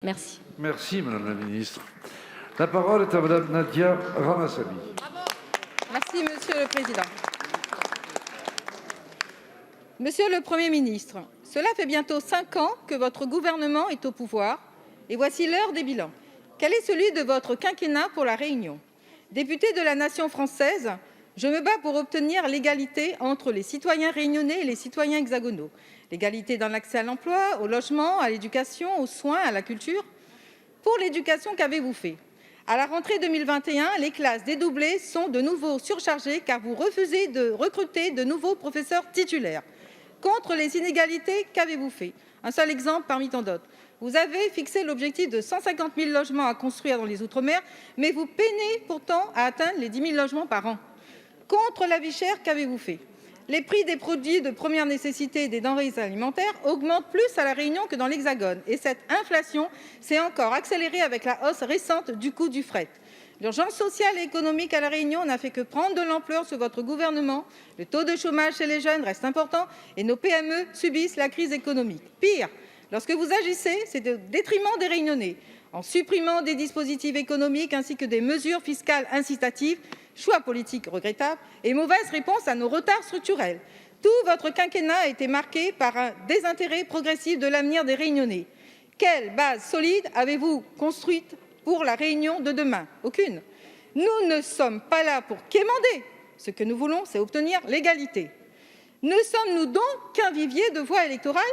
Merci. Merci, Madame la Ministre. La parole est à Madame Nadia Ramassamy. Merci, Monsieur le Président. Monsieur le Premier ministre, cela fait bientôt 5 ans que votre gouvernement est au pouvoir et voici l'heure des bilans. Quel est celui de votre quinquennat pour la Réunion? Député de la nation française, je me bats pour obtenir l'égalité entre les citoyens réunionnais et les citoyens hexagonaux. L'égalité dans l'accès à l'emploi, au logement, à l'éducation, aux soins, à la culture. Pour l'éducation, qu'avez-vous fait? À la rentrée 2021, les classes dédoublées sont de nouveau surchargées car vous refusez de recruter de nouveaux professeurs titulaires. Contre les inégalités, qu'avez-vous fait? Un seul exemple parmi tant d'autres. Vous avez fixé l'objectif de 150 000 logements à construire dans les Outre-mer, mais vous peinez pourtant à atteindre les 10 000 logements par an. Contre la vie chère, qu'avez-vous fait? Les prix des produits de première nécessité et des denrées alimentaires augmentent plus à La Réunion que dans l'Hexagone. Et cette inflation s'est encore accélérée avec la hausse récente du coût du fret. L'urgence sociale et économique à La Réunion n'a fait que prendre de l'ampleur sous votre gouvernement. Le taux de chômage chez les jeunes reste important et nos PME subissent la crise économique. Pire, lorsque vous agissez, c'est au détriment des Réunionnais, en supprimant des dispositifs économiques ainsi que des mesures fiscales incitatives, choix politiques regrettables et mauvaise réponse à nos retards structurels. Tout votre quinquennat a été marqué par un désintérêt progressif de l'avenir des Réunionnais. Quelle base solide avez-vous construite pour la Réunion de demain? Aucune. Nous ne sommes pas là pour quémander. Ce que nous voulons, c'est obtenir l'égalité. Ne sommes-nous donc qu'un vivier de voix électorales?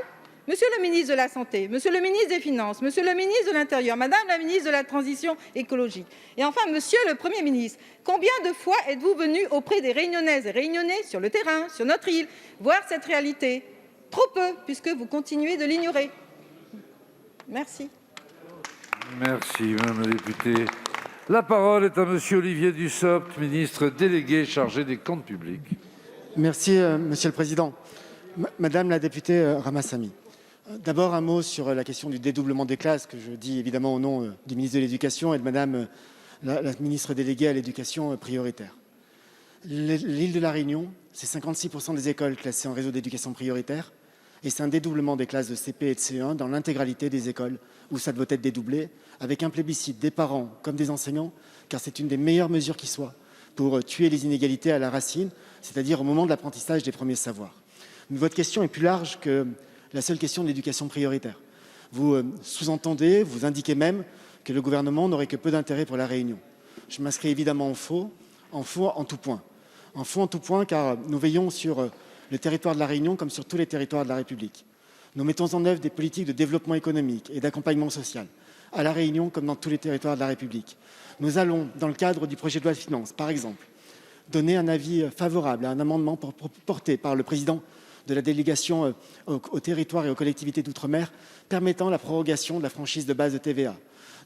Monsieur le ministre de la Santé, Monsieur le ministre des Finances, Monsieur le ministre de l'Intérieur, Madame la ministre de la Transition écologique et enfin Monsieur le Premier ministre, combien de fois êtes-vous venu auprès des Réunionnaises et Réunionnais sur le terrain, sur notre île, voir cette réalité? Trop peu, puisque vous continuez de l'ignorer. Merci. Merci, Madame la députée. La parole est à Monsieur Olivier Dussopt, ministre délégué chargé des comptes publics. Merci, Monsieur le Président. Madame la députée Ramassamy, d'abord un mot sur la question du dédoublement des classes, que je dis évidemment au nom du ministre de l'Éducation et de Madame la ministre déléguée à l'éducation prioritaire. L'île de la Réunion, c'est 56% des écoles classées en réseau d'éducation prioritaire et c'est un dédoublement des classes de CP et de CE1 dans l'intégralité des écoles où ça doit être dédoublé, avec un plébiscite des parents comme des enseignants, car c'est une des meilleures mesures qui soit pour tuer les inégalités à la racine, c'est-à-dire au moment de l'apprentissage des premiers savoirs. Mais votre question est plus large que la seule question de l'éducation prioritaire. Vous sous-entendez, vous indiquez même que le gouvernement n'aurait que peu d'intérêt pour la Réunion. Je m'inscris évidemment en faux en tout point. En faux en tout point car nous veillons sur le territoire de la Réunion comme sur tous les territoires de la République. Nous mettons en œuvre des politiques de développement économique et d'accompagnement social à la Réunion comme dans tous les territoires de la République. Nous allons, dans le cadre du projet de loi de finances, par exemple, donner un avis favorable à un amendement porté par le président de la délégation aux territoires et aux collectivités d'outre-mer permettant la prorogation de la franchise de base de TVA.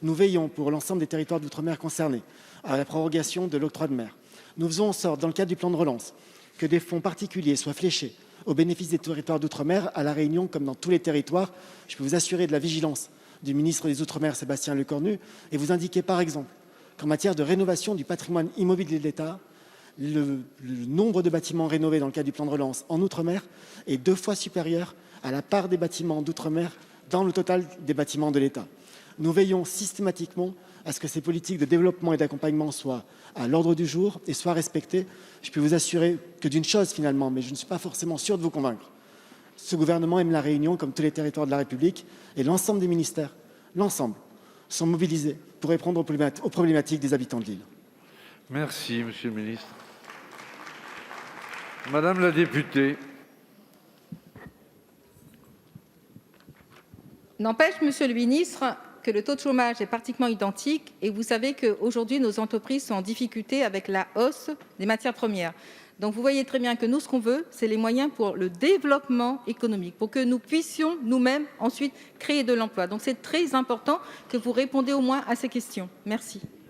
Nous veillons pour l'ensemble des territoires d'outre-mer concernés à la prorogation de l'octroi de mer. Nous faisons en sorte, dans le cadre du plan de relance, que des fonds particuliers soient fléchés au bénéfice des territoires d'outre-mer à La Réunion comme dans tous les territoires. Je peux vous assurer de la vigilance du ministre des Outre-mer, Sébastien Lecornu, et vous indiquer par exemple qu'en matière de rénovation du patrimoine immobilier de l'État, le nombre de bâtiments rénovés dans le cadre du plan de relance en Outre-mer est 2 fois supérieur à la part des bâtiments d'Outre-mer dans le total des bâtiments de l'État. Nous veillons systématiquement à ce que ces politiques de développement et d'accompagnement soient à l'ordre du jour et soient respectées. Je peux vous assurer que d'une chose finalement, mais je ne suis pas forcément sûr de vous convaincre. Ce gouvernement aime la Réunion comme tous les territoires de la République et l'ensemble des ministères, l'ensemble, sont mobilisés pour répondre aux problématiques des habitants de l'île. Merci, Monsieur le ministre. Madame la députée. N'empêche, Monsieur le ministre, que le taux de chômage est pratiquement identique et vous savez qu'aujourd'hui, nos entreprises sont en difficulté avec la hausse des matières premières. Donc, vous voyez très bien que nous, ce qu'on veut, c'est les moyens pour le développement économique, pour que nous puissions nous-mêmes ensuite créer de l'emploi. Donc, c'est très important que vous répondez au moins à ces questions. Merci.